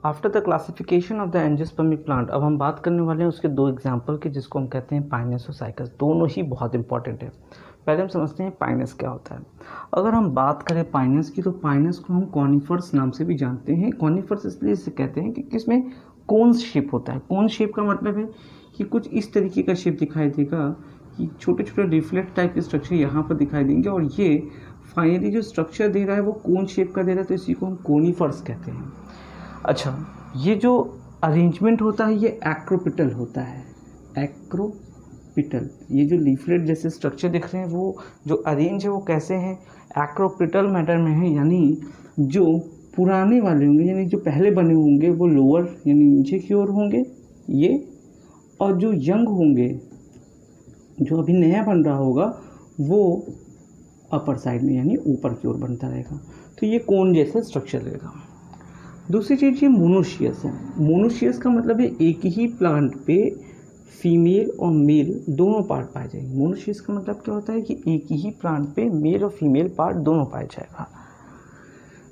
After the classification of the angiospermic plant, अब हम बात करने वाले हैं उसके दो एग्जाम्पल के, जिसको हम कहते हैं पाइनस और साइकस। दोनों ही बहुत इंपॉर्टेंट है। पहले हम समझते हैं पाइनस क्या होता है। अगर हम बात करें पाइनस की, तो पाइनस को हम कॉनिफर्स नाम से भी जानते हैं। कॉनिफर्स इसलिए इसे कहते हैं कि इसमें कोन शेप होता है। कोन शेप का मतलब है कि कुछ इस तरीके का शेप दिखाई देगा कि छोटे छोटे रिफ्लेक्ट टाइप के स्ट्रक्चर यहाँ पर दिखाई देंगे, और ये फाइनली जो स्ट्रक्चर दे रहा है वो कोन शेप का दे रहा है, तो इसी को हम कोनिफर्स कहते हैं। अच्छा, ये जो अरेंजमेंट होता है ये एक्रोपिटल होता है। एक्रोपिटल, ये जो लीफलेट जैसे स्ट्रक्चर दिख रहे हैं वो जो अरेंज है वो कैसे हैं, एक्रोपिटल मैटर में है। यानी जो पुराने वाले होंगे, यानी जो पहले बने होंगे वो लोअर यानी नीचे की ओर होंगे ये, और जो यंग होंगे, जो अभी नया बन रहा होगा, वो अपर साइड में यानी ऊपर की ओर बनता रहेगा। तो ये कोन जैसा स्ट्रक्चर रहेगा। दूसरी चीज़ ये मोनोशियस है। मोनोशियस का मतलब है एक ही प्लांट पे फीमेल और मेल दोनों पार्ट पाए जाएंगे। मोनोशियस का मतलब क्या होता है कि एक ही प्लांट पे मेल और फीमेल पार्ट दोनों पाया जाएगा।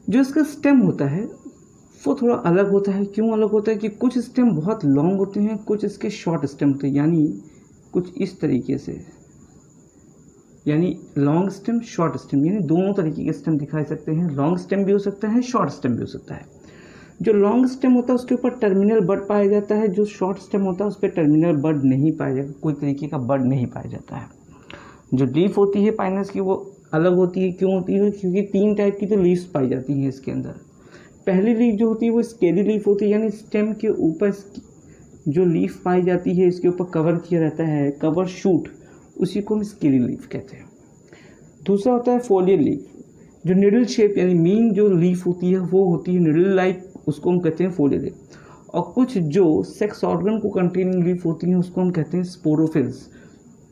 जो इसका स्टेम होता है वो थोड़ा अलग होता है। क्यों अलग होता है कि कुछ स्टेम बहुत लॉन्ग होते हैं, कुछ इसके शॉर्ट स्टेम होते हैं, यानी कुछ इस तरीके से, यानी लॉन्ग स्टेम शॉर्ट स्टेम, यानी दोनों तरीके के स्टेम दिखाई सकते हैं। लॉन्ग स्टेम भी हो सकता है, शॉर्ट स्टेम भी हो सकता है। जो लॉन्ग स्टेम होता है उसके ऊपर टर्मिनल बड पाया जाता है, जो शॉर्ट स्टेम होता है उस पर टर्मिनल बड नहीं पाया जाता, कोई तरीके का बड नहीं पाया जाता है। जो लीफ होती है पाइनस की वो अलग होती है। क्यों होती है? क्योंकि 3 टाइप की तो लीव्स पाई जाती हैं इसके अंदर। पहली लीफ जो होती है वो स्केली लीफ होती है, यानी स्टेम के ऊपर जो लीफ पाई जाती है इसके ऊपर कवर किया रहता है, कवर शूट, उसी को हम स्केली लीफ कहते हैं। दूसरा होता है फोलियर लीफ, जो निडल शेप यानी मीन जो लीफ होती है वो होती है निडल लाइक, उसको हम कहते हैं फोलियर लीफ। और कुछ जो सेक्स ऑर्गन को कंटेनिंग लीफ होती हैं उसको हम कहते हैं स्पोरोफिल्स।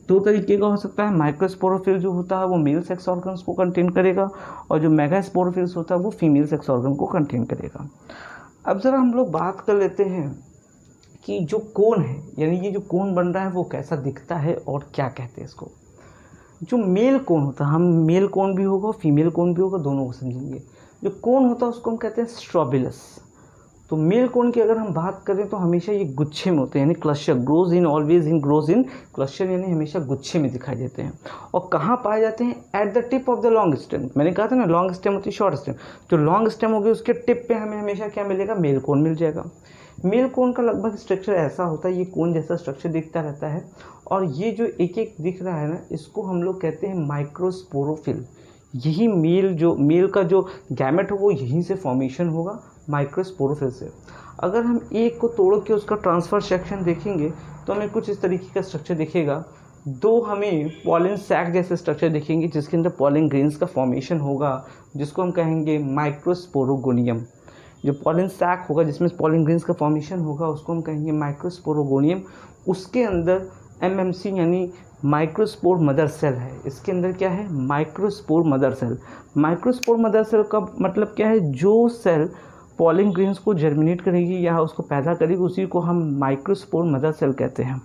2 तरीके का हो सकता है। माइक्रोस्पोरोफिल जो होता है वो मेल सेक्स ऑर्गन्स को कंटेन करेगा, और जो मेगास्पोरोफिल्स होता है वो फीमेल सेक्स ऑर्गन को कंटेन करेगा। अब ज़रा हम लोग बात कर लेते हैं कि जो कोन है, यानी ये जो कोन बन रहा है वो कैसा दिखता है और क्या कहते हैं इसको। जो मेल कोन होता है, हम मेल कोन भी होगा फीमेल कोन भी होगा, दोनों को समझेंगे। जो कोन होता है उसको हम कहते हैं स्ट्रोबिलस। तो मेल कोन की अगर हम बात करें तो हमेशा ये गुच्छे में होते हैं, यानी cluster, grows in always in, grows in cluster, यानी हमेशा गुच्छे में दिखाई देते हैं। और कहाँ पाए जाते हैं? At the tip of the long stem. मैंने कहा था ना लॉन्ग स्टेम होती है शॉर्ट स्टेम। जो लॉन्ग स्टेम होगी उसके टिप पे हमें हमेशा क्या मिलेगा? मेल कोन मिल जाएगा। मेल कोन का लगभग स्ट्रक्चर ऐसा होता है, ये कोन जैसा स्ट्रक्चर दिखता रहता है। और ये जो एक एक दिख रहा है ना, इसको हम लोग कहते हैं माइक्रोस्पोरोफिल। यही मेल का जो गैमेट हो वो यहीं से फॉर्मेशन होगा, माइक्रोस्पोरोफिल से। अगर हम एक को तोड़ के उसका ट्रांसफर सेक्शन देखेंगे तो हमें कुछ इस तरीके का स्ट्रक्चर दिखेगा। 2 हमें पॉलन सैक जैसे स्ट्रक्चर दिखेंगे जिसके अंदर पॉलन ग्रेन्स का फॉर्मेशन होगा, जिसको हम कहेंगे माइक्रोस्पोरोगोनियम। जो पॉलन सैक होगा जिसमें पॉलन ग्रेन्स का फॉर्मेशन होगा उसको हम कहेंगे माइक्रोस्पोरोगोनियम। उसके अंदर MMC यानी माइक्रोस्पोर मदर सेल है। इसके अंदर क्या है? Microspore mother cell. Microspore mother cell का मतलब क्या है? जो सेल पॉलन ग्रेन्स को जर्मिनेट करेगी या उसको पैदा करेगी उसी को हम माइक्रोस्पोर मदर सेल कहते हैं।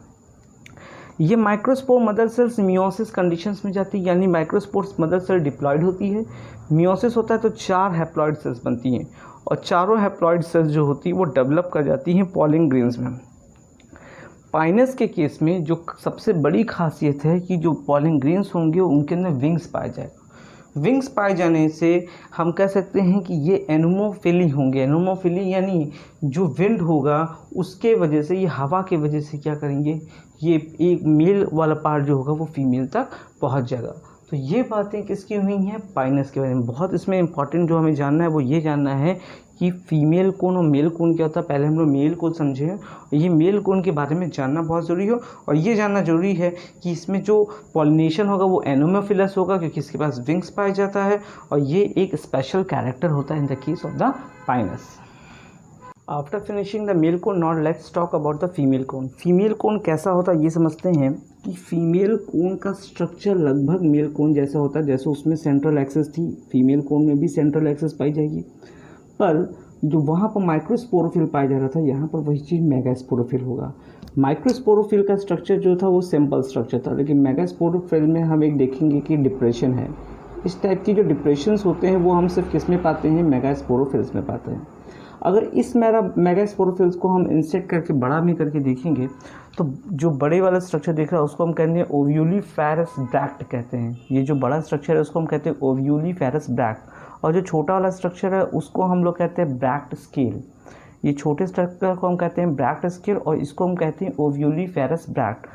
ये microspore mother cells meiosis conditions में जाती है, यानी माइक्रोस्पोर मदर सेल डिप्लॉयड होती है। मियोसिस होता है तो 4 हैप्लॉयड सेल्स बनती हैं, और चारों हैप्लॉयड सेल्स जो होती है वो डेवलप कर जाती हैं पॉलन ग्रेन्स में। पाइनस के केस में जो सबसे बड़ी खासियत है कि जो पॉलन ग्रेन्स होंगे उनके अंदर विंग्स पाया जाएगा। विंग्स पाए जाने से हम कह सकते हैं कि ये एनोमोफिली होंगे। एनोमोफिली यानी जो विंड होगा उसके वजह से, ये हवा के वजह से क्या करेंगे, ये एक मेल वाला पार्ट जो होगा वो फीमेल तक पहुंच जाएगा। तो ये बातें किसकी हुई हैं? पाइनस के बारे में। बहुत इसमें इंपॉर्टेंट जो हमें जानना है वो ये जानना है कि फीमेल कोन और मेल कोन क्या होता है। पहले हम लोग मेल कोन समझे हैं, ये मेल कोन के बारे में जानना बहुत ज़रूरी हो, और ये जानना ज़रूरी है कि इसमें जो पॉलिनेशन होगा वो एनोमोफिलस होगा क्योंकि इसके पास विंग्स पाया जाता है, और ये एक स्पेशल कैरेक्टर होता है in the case of the Pinus. After finishing the male cone, not let's talk about the female cone. Female cone कैसा होता है ये समझते हैं कि फीमेल कोन का स्ट्रक्चर लगभग मेल कोन जैसा होता है। जैसे उसमें सेंट्रल एक्सेस थी, फीमेल कोन में भी सेंट्रल एक्सेस पाई जाएगी, पर जो वहाँ पर माइक्रोस्पोरोफिल पाया जा रहा था यहाँ पर वही चीज़ मेगास्पोरोफिल होगा। माइक्रोस्पोरोफिल का स्ट्रक्चर जो था वो सिंपल स्ट्रक्चर था, लेकिन मेगास्पोरोफिल में हम एक देखेंगे कि डिप्रेशन है। इस टाइप की जो डिप्रेशंस होते हैं वो हम सिर्फ किस में पाते हैं? मेगास्पोरोफिल्स में पाते हैं। अगर इस मेगास्पोरोफिल्स को हम इंसेट करके बड़ा में करके देखेंगे तो जो बड़े वाला स्ट्रक्चर दिख रहा है उसको हम कहते हैं ओव्यूलिफेरस ब्रैक्ट कहते हैं। ये जो बड़ा स्ट्रक्चर है उसको हम कहते हैं ओव्यूलिफेरस ब्रैक्ट, और जो छोटा वाला स्ट्रक्चर है उसको हम लोग कहते हैं ब्रैक्ट स्केल। ये छोटे स्ट्रक्चर को हम कहते हैं ब्रैक्ट स्केल और इसको हम कहते हैं ओव्यूलिफेरस ब्रैक्ट।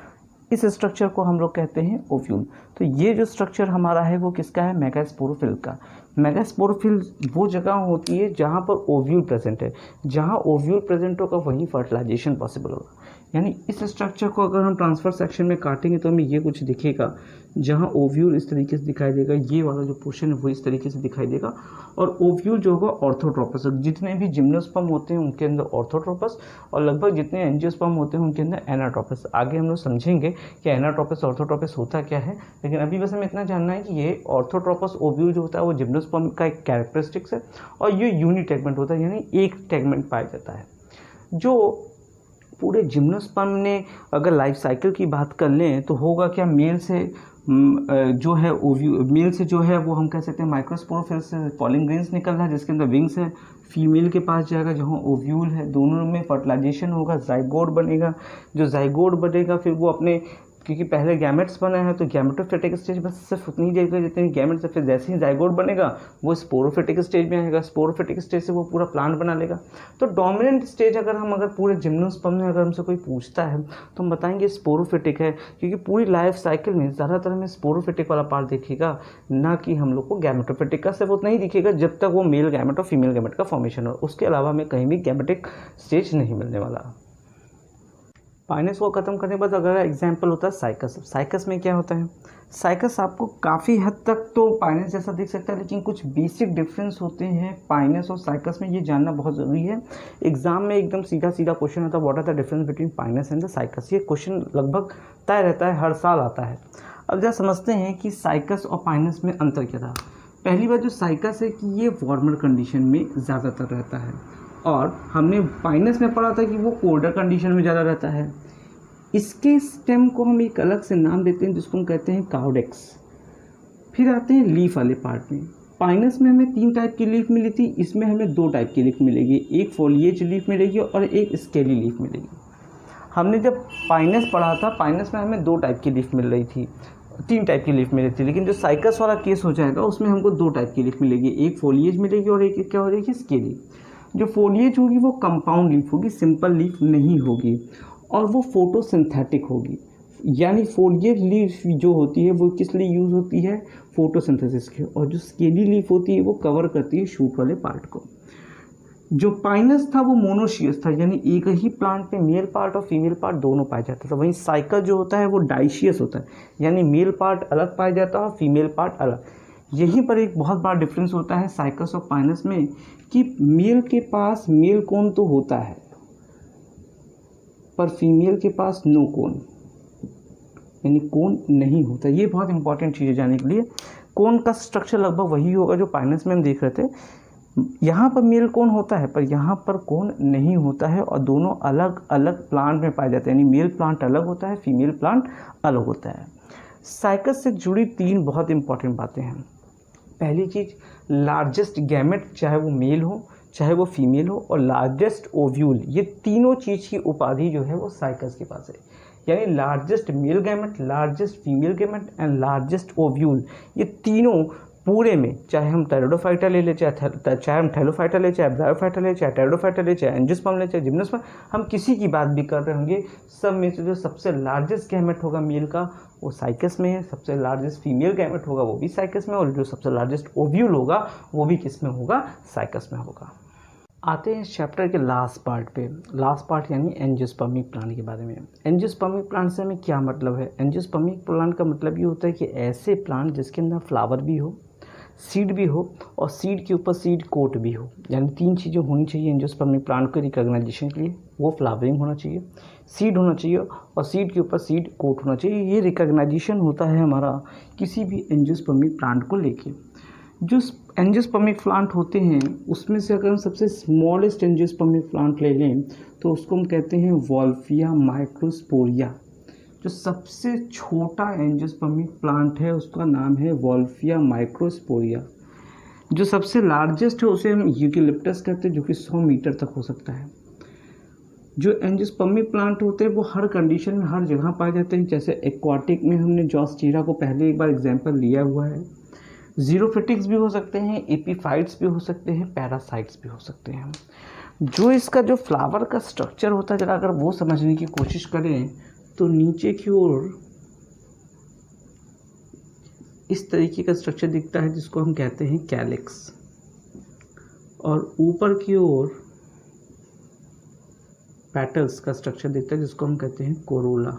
इस स्ट्रक्चर को हम लोग कहते हैं ओव्यूल। तो ये जो स्ट्रक्चर हमारा है वो किसका है? मेगास्पोरोफिल का। मेगास्पोरोफिल वो जगह होती है जहाँ पर ओव्यूल प्रेजेंट है। जहाँ ओव्यूल प्रेजेंट होगा वहीं फर्टिलाइजेशन पॉसिबल होगा। यानी इस स्ट्रक्चर को अगर हम ट्रांसफर सेक्शन में काटेंगे तो हमें ये कुछ दिखेगा, जहाँ ओव्यूल इस तरीके से दिखाई देगा, ये वाला जो पोर्शन है वो इस तरीके से दिखाई देगा, और ओव्यूल जो होगा ऑर्थोट्रोपस। जितने भी जिम्नोस्पर्म होते हैं उनके अंदर ऑर्थोट्रोपस, और लगभग जितने एंजियोस्पर्म होते हैं उनके अंदर एनाट्रोपस। आगे हम लोग समझेंगे कि एनाट्रोपस ऑर्थोट्रोपस होता क्या है, लेकिन अभी बस हमें इतना जानना है कि ये ऑर्थोट्रोपस ओव्यूल जो होता है वो जिम्नोस्पर्म का एक कैरेक्टरिस्टिक्स है, और ये यूनिटेगमेंट होता है, यानी एक टेगमेंट पाया जाता है। जो पूरे जिम्नोस्पर्म ने अगर लाइफ साइकिल की बात कर लें तो होगा क्या, मेल से जो है मेल से जो है वो हम कह सकते हैं माइक्रोस्पोरोफिल से पॉलिन ग्रेन्स निकल रहा है जिसके अंदर विंग्स है। फीमेल के पास जाएगा जहाँ ओव्यूल है, दोनों में फर्टिलाइजेशन होगा, जाइगोट बनेगा। जो जाइगोट बनेगा फिर वो अपने, क्योंकि पहले गैमेट्स बना है तो गैमेटोफिटिक स्टेज बस सिर्फ उतनी जगह जितनी गैमेट्स, फिर जैसे ही जाइगोट बनेगा वो स्पोरोफिटिक स्टेज में आएगा। स्पोरोफिटिक स्टेज से वो पूरा प्लांट बना लेगा। तो डोमिनेंट स्टेज अगर पूरे जिम्नोस्पर्म में अगर हमसे कोई पूछता है तो हम बताएंगे स्पोरोफिटिक है, क्योंकि पूरी लाइफ साइकिल में ज़्यादातर हमें स्पोरोफिटिक वाला पार्ट दिखेगा, ना कि हम लोग को गैमेटोफिटिक का। सिर्फ उतना ही दिखेगा जब तक वो मेल गैमेट और फीमेल गैमेट का फॉर्मेशन हो, उसके अलावा हमें कहीं भी गैमेटिक स्टेज नहीं मिलने वाला। पाइनस को ख़त्म करने के बाद अगर एग्जाम्पल होता है साइकस। साइकस में क्या होता है? साइकस आपको काफ़ी हद तक तो पाइनस जैसा दिख सकता है, लेकिन कुछ बेसिक डिफरेंस होते हैं पाइनस और साइकस में, ये जानना बहुत ज़रूरी है। एग्जाम में एकदम सीधा पक्वेश्चन आता है, what are the difference between Pinus and the Cycas. ये क्वेश्चन लगभग तय रहता है, हर साल आता है। अब जरा समझते हैं कि साइकस और पाइनस में अंतर क्या था। पहली बात जो साइकस है कि ये वार्मर कंडीशन में ज़्यादातर रहता है, और हमने पाइनस में पढ़ा था कि वो कोल्डर कंडीशन में ज़्यादा रहता है। इसके स्टेम को हम एक अलग से नाम देते हैं जिसको हम कहते हैं काउडेक्स। फिर आते हैं लीफ वाले पार्ट में। पाइनस में हमें 3 टाइप की लीफ मिली थी, इसमें हमें 2 टाइप की लीफ मिलेगी, एक फोलिएज लीफ मिलेगी और एक स्केली लीफ मिलेगी। हमने जब पाइनस पढ़ा था, पाइनस में हमें 2 टाइप की लीफ मिल रही थी, 3 टाइप की लीफ मिल रही थी, लेकिन जो साइकस वाला केस हो जाएगा उसमें हमको 2 टाइप की लीफ मिलेगी, एक फोलिएज मिलेगी और एक क्या हो जाएगी, स्केली। जो फोलिएज होगी वो कंपाउंड लीफ होगी, सिंपल लीफ नहीं होगी, और वो फोटोसिंथेटिक होगी। यानी फोलिएज लीफ जो होती है वो किस लिए यूज़ होती है? फोटोसिंथेसिस के। और जो स्केली लीफ होती है वो कवर करती है शूट वाले पार्ट को। जो पाइनस था वो मोनोशियस था, यानी एक ही प्लांट में मेल पार्ट और फीमेल पार्ट दोनों पाया जाता था। वहीं साइकस जो होता है वो डाइशियस होता है, यानी मेल पार्ट अलग पाया जाता है और फीमेल पार्ट अलग। यहीं पर एक बहुत बड़ा डिफरेंस होता है साइकस और पाइनस में कि मेल के पास मेल कोन तो होता है पर फीमेल के पास नो कोन, यानी कोन नहीं होता। ये बहुत इंपॉर्टेंट चीज़ है जानने के लिए। कोन का स्ट्रक्चर लगभग वही होगा जो पाइनस में हम देख रहे थे। यहाँ पर मेल कोन होता है पर यहाँ पर कोन नहीं होता है, और दोनों अलग अलग प्लांट में पाए जाते हैं, यानी मेल प्लांट अलग होता है, फीमेल प्लांट अलग होता है। साइकस से जुड़ी 3 बहुत इंपॉर्टेंट बातें हैं। पहली चीज़, लार्जेस्ट गैमेट, चाहे वो मेल हो चाहे वो फीमेल हो, और लार्जेस्ट ओव्यूल, ये तीनों चीज़ की उपाधि जो है वो साइकस के पास है। यानी largest male gamete, largest female gamete and largest ovule, ये तीनों पूरे में, चाहे हम टेरिडोफाइटा ले लें, चाहे हम थैलोफाइटा ले, चाहे ब्रायोफाइटा ले, चाहे टेरिडोफाइटा ले, चाहे एंजियोस्पर्म ले, चाहे जिम्नोस्पर्म, हम किसी की बात भी कर रहे होंगे, सब में से जो सबसे लार्जेस्ट गैमेट होगा मेल का वो साइकस में है, सबसे लार्जेस्ट फीमेल गैमेट होगा वो भी साइकस में, और जो सबसे लार्जेस्ट ओव्यूल होगा वो भी किस में होगा? साइकस में होगा। आते हैं इस चैप्टर के लास्ट पार्ट पे। लास्ट पार्ट यानी एंजियोस्पर्मिक प्लांट के बारे में। एंजियोस्पर्मिक प्लांट से हमें क्या मतलब है? एंजियोस्पर्मिक प्लांट का मतलब ये होता है कि ऐसे प्लांट जिसके अंदर फ्लावर भी हो, सीड भी हो, और सीड के ऊपर सीड कोट भी हो। यानी 3 चीज़ें होनी चाहिए एंजियोस्पर्मिक प्लांट को रिकॉग्नाइजेशन के लिए। वो फ्लावरिंग होना चाहिए, सीड होना चाहिए, और सीड के ऊपर सीड कोट होना चाहिए। ये रिकॉग्नाइजेशन होता है हमारा किसी भी एंजियोस्पर्मिक प्लांट को लेके। जो एंजियोस्पर्मिक प्लांट होते हैं उसमें से अगर हम सबसे स्मॉलेस्ट एंजियोस्पर्मिक प्लांट ले लें तो उसको हम कहते हैं वॉल्फिया माइक्रोस्पोरिया। जो सबसे छोटा एंजियोस्पर्मिक प्लांट है उसका नाम है वॉल्फिया माइक्रोस्पोरिया। जो सबसे लार्जेस्ट है उसे हम यूकेलिप्टस कहते हैं, जो कि 100 मीटर तक हो सकता है। जो एंजियोस्पर्मिक प्लांट होते हैं वो हर कंडीशन में हर जगह पाए जाते हैं। जैसे एक्वाटिक में हमने जॉस्टीरा को पहले एक बार एग्जांपल लिया हुआ है। जीरोफिटिक्स भी हो सकते हैं, एपीफाइट्स भी हो सकते हैं, पैरासाइट्स भी हो सकते हैं। जो इसका जो फ्लावर का स्ट्रक्चर होता है, जरा अगर वो समझने की कोशिश करें तो नीचे की ओर इस तरीके का स्ट्रक्चर दिखता है जिसको हम कहते हैं कैलिक्स, और ऊपर की ओर पेटल्स का स्ट्रक्चर दिखता है जिसको हम कहते हैं कोरोला।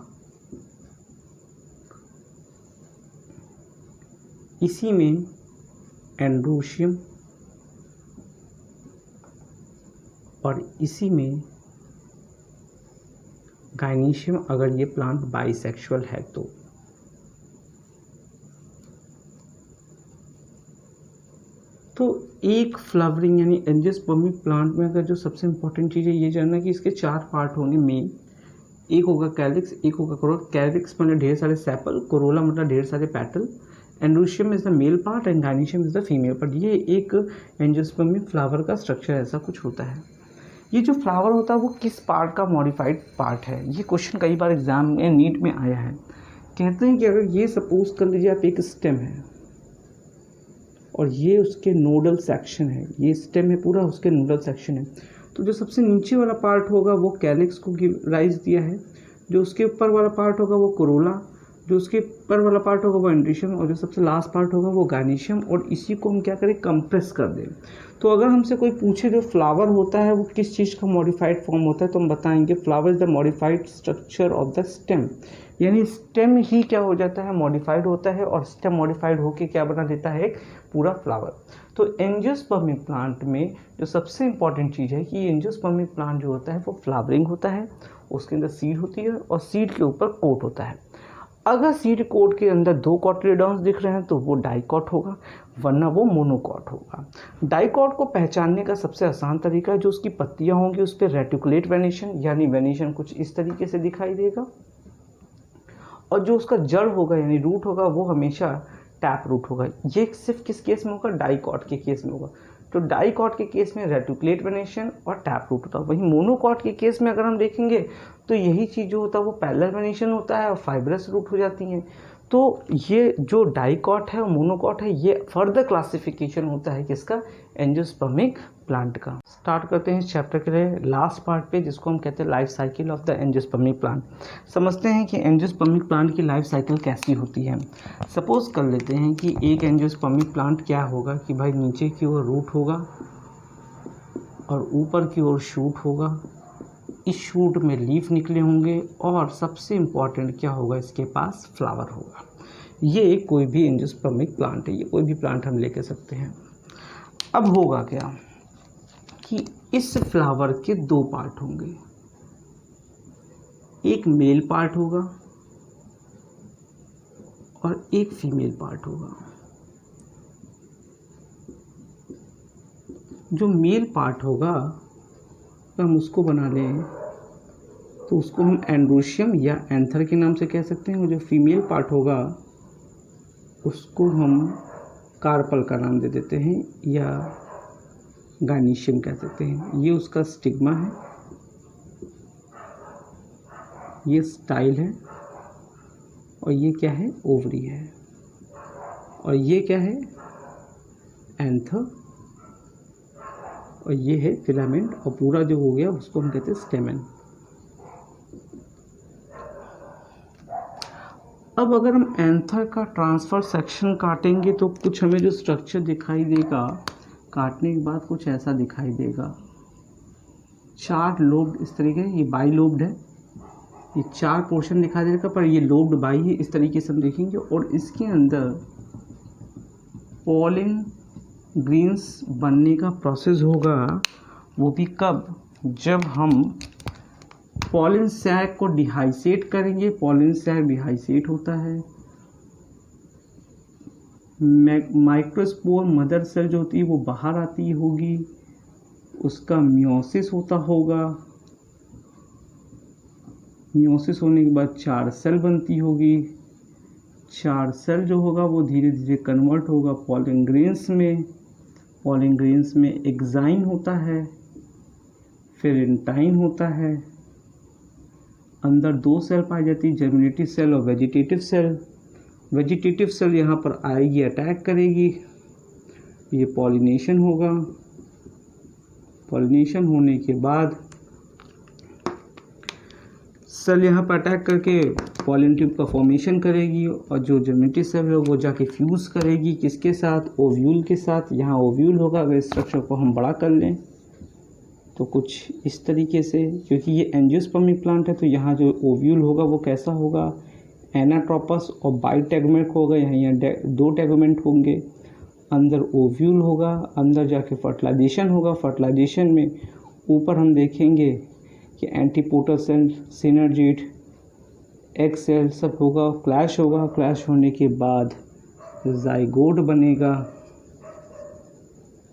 इसी में एंड्रोशियम और इसी में गाइनीशियम, अगर ये प्लांट बाइसेक्सुअल है तो एक फ्लावरिंग यानी एंजियोस्पर्मिक प्लांट में अगर जो सबसे इंपॉर्टेंट चीज़ है ये जानना कि इसके 4 पार्ट होंगे मेन। एक होगा कैलिक्स, एक होगा कोरोला। कैलिक्स मतलब ढेर सारे सेपल, कोरोला मतलब ढेर सारे petal, androecium is the male part and gynoecium is the female part. ये एक एंजियोस्पर्मिक फ्लावर का स्ट्रक्चर ऐसा कुछ होता है। ये जो फ्लावर होता है वो किस पार्ट का मॉडिफाइड पार्ट है, ये क्वेश्चन कई बार एग्जाम में नीट में आया है। कहते हैं कि अगर ये सपोज कर लीजिए आप एक स्टेम है और ये उसके नोडल सेक्शन है, ये स्टेम है पूरा, उसके नोडल सेक्शन है, तो जो सबसे नीचे वाला पार्ट होगा वो कैलिक्स को राइज दिया है, जो उसके ऊपर वाला पार्ट होगा वो कोरोला, जो उसके ऊपर वाला पार्ट होगा वो एंड्रोशियम, और जो सबसे लास्ट पार्ट होगा वो गाइनीशियम। और इसी को हम क्या करें, कंप्रेस कर दें। तो अगर हमसे कोई पूछे जो फ्लावर होता है वो किस चीज़ का मॉडिफाइड फॉर्म होता है, तो हम बताएंगे flower is the modified structure of the stem. यानी स्टेम ही क्या हो जाता है, मॉडिफाइड होता है, और स्टेम मॉडिफाइड होकर क्या बना देता है, एक पूरा फ्लावर। तो एंजियोस्पर्मिक प्लांट में जो सबसे इंपॉर्टेंट चीज़ है कि एंजियोस्पर्मिक प्लांट जो होता है वो फ्लावरिंग होता है, उसके अंदर सीड होती है और सीड के ऊपर कोट होता है। अगर सीड कोट के अंदर 2 कॉटिलेडॉन्स दिख रहे हैं तो वो डाइकॉट होगा, वरना वो मोनोकॉट होगा। डाइकॉट को पहचानने का सबसे आसान तरीका है, जो उसकी पत्तियां होंगी उस पर रेटिकुलेट वेनेशन यानी वेनेशन कुछ इस तरीके से दिखाई देगा, और जो उसका जड़ होगा यानी रूट होगा वो हमेशा टैप रूट होगा। ये सिर्फ किस केस में होगा, डाइकॉट के केस में होगा। तो डाइकॉट के केस में रेटिकुलेट वेनेशन और टैप रूट होता है। वहीं मोनोकॉट के केस में अगर हम देखेंगे तो यही चीज़ जो होता है वो पैरेलल वेनेशन होता है और फाइब्रस रूट हो जाती हैं। तो ये जो डाइकॉट है और मोनोकॉट है ये फर्दर क्लासिफिकेशन होता है किसका, एंजियोस्पर्मिक प्लांट का। स्टार्ट करते हैं इस चैप्टर के लास्ट पार्ट पे, जिसको हम कहते हैं life cycle of the angiospermic plant. समझते हैं कि एंजियोस्पर्मिक प्लांट की लाइफ साइकिल कैसी होती है। सपोज कर लेते हैं कि एक एंजियोस्पर्मिक प्लांट क्या होगा कि भाई नीचे की ओर रूट होगा और ऊपर की ओर शूट होगा, इस शूट में लीफ निकले होंगे, और सबसे इम्पॉर्टेंट क्या होगा, इसके पास फ्लावर होगा। ये कोई भी एंजियोस्पर्मिक प्लांट है, ये कोई भी प्लांट हम लेके सकते हैं। अब होगा क्या कि इस फ्लावर के 2 पार्ट होंगे, एक मेल पार्ट होगा और एक फीमेल पार्ट होगा। जो मेल पार्ट होगा तो हम उसको बना लें तो उसको हम एंड्रोशियम या एंथर के नाम से कह सकते हैं, और जो फीमेल पार्ट होगा उसको हम कार्पल का नाम दे देते हैं या गाइनीशियम कह सकते हैं। ये उसका स्टिग्मा है, ये स्टाइल है, और ये क्या है, ओवरी है, और ये क्या है, एंथर, और ये है फिलामेंट, और पूरा जो हो गया उसको हम कहते हैं स्टेमन। अब अगर हम एंथर का ट्रांसफर सेक्शन काटेंगे तो कुछ हमें जो स्ट्रक्चर दिखाई देगा, काटने के बाद कुछ ऐसा दिखाई देगा। 4 लोब्ड इस तरीके, ये बाई लोब्ड है, ये 4 पोर्शन दिखाई देगा, पर ये लोब्ड बाई है, इस तरीके से हम देखेंगे। और इसके अंदर पॉलिन ग्रीन्स बनने का प्रोसेस होगा, वो भी कब, जब हम पॉलिन सैक को डिहाइसेट करेंगे। पॉलिन सैक डिहाइसेट होता है, माइक्रोस्पोर मदर सेल जो होती है वो बाहर आती होगी, उसका मियोसिस होता होगा, मियोसिस होने के बाद 4 सेल बनती होगी, 4 सेल जो होगा वो धीरे धीरे कन्वर्ट होगा पॉलिन ग्रेन्स में, पॉलन ग्रेन्स में एक्साइन होता है, फिर इंटाइन होता है, अंदर दो सेल पाई जाती है, जर्मिनेटिव सेल और वेजिटेटिव सेल। वेजिटेटिव सेल यहाँ पर आएगी, अटैक करेगी, ये पॉलिनेशन होगा। पॉलिनेशन होने के बाद सेल यहाँ पर अटैक करके पॉलन ट्यूब का फॉर्मेशन करेगी, और जो जर्मिनेटिव सेल है वो जाके फ्यूज़ करेगी किसके साथ, ओव्यूल के साथ। यहाँ ओव्यूल होगा, अगर स्ट्रक्चर को हम बड़ा कर लें तो कुछ इस तरीके से, क्योंकि ये एंजियोस्पर्मिक प्लांट है तो यहाँ जो ओव्यूल होगा वो कैसा होगा, एनाट्रोपस और बाइटेगमेंट होगा। यहाँ दो टेगमेंट होंगे, अंदर ओव्यूल होगा, अंदर जाके फर्टिलाइजेशन होगा। फर्टिलाइजेशन में ऊपर हम देखेंगे कि एंटीपोटल सेल, सिनर्जिड, एग सेल सब होगा, क्लैश होगा। क्लैश होने के बाद जाइगोट बनेगा।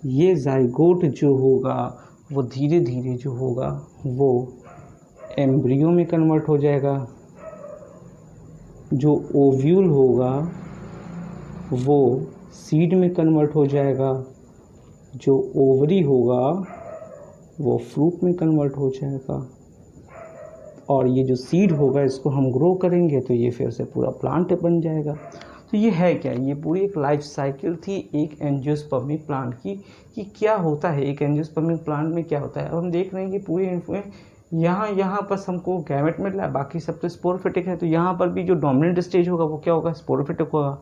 ये जाइगोट जो होगा वो धीरे धीरे जो होगा वो एम्ब्रियो में कन्वर्ट हो जाएगा। जो ओव्यूल होगा वो सीड में कन्वर्ट हो जाएगा। जो ओवरी होगा वो फ्रूट में कन्वर्ट हो जाएगा। और ये जो सीड होगा इसको हम ग्रो करेंगे तो ये फिर से पूरा प्लांट बन जाएगा। तो ये है क्या, ये पूरी एक लाइफ साइकिल थी एक एंजियोस्पर्मिक प्लांट की, कि क्या होता है एक एंजियोस्पर्मिक प्लांट में क्या होता है। अब हम देख रहे हैं कि पूरी यहाँ पर हमको गैमेट मिल रहा है, बाकी सब तो स्पोरोफिटिक है। तो यहाँ पर भी जो डोमिनेंट स्टेज होगा वो क्या होगा, स्पोरोफिटिक होगा।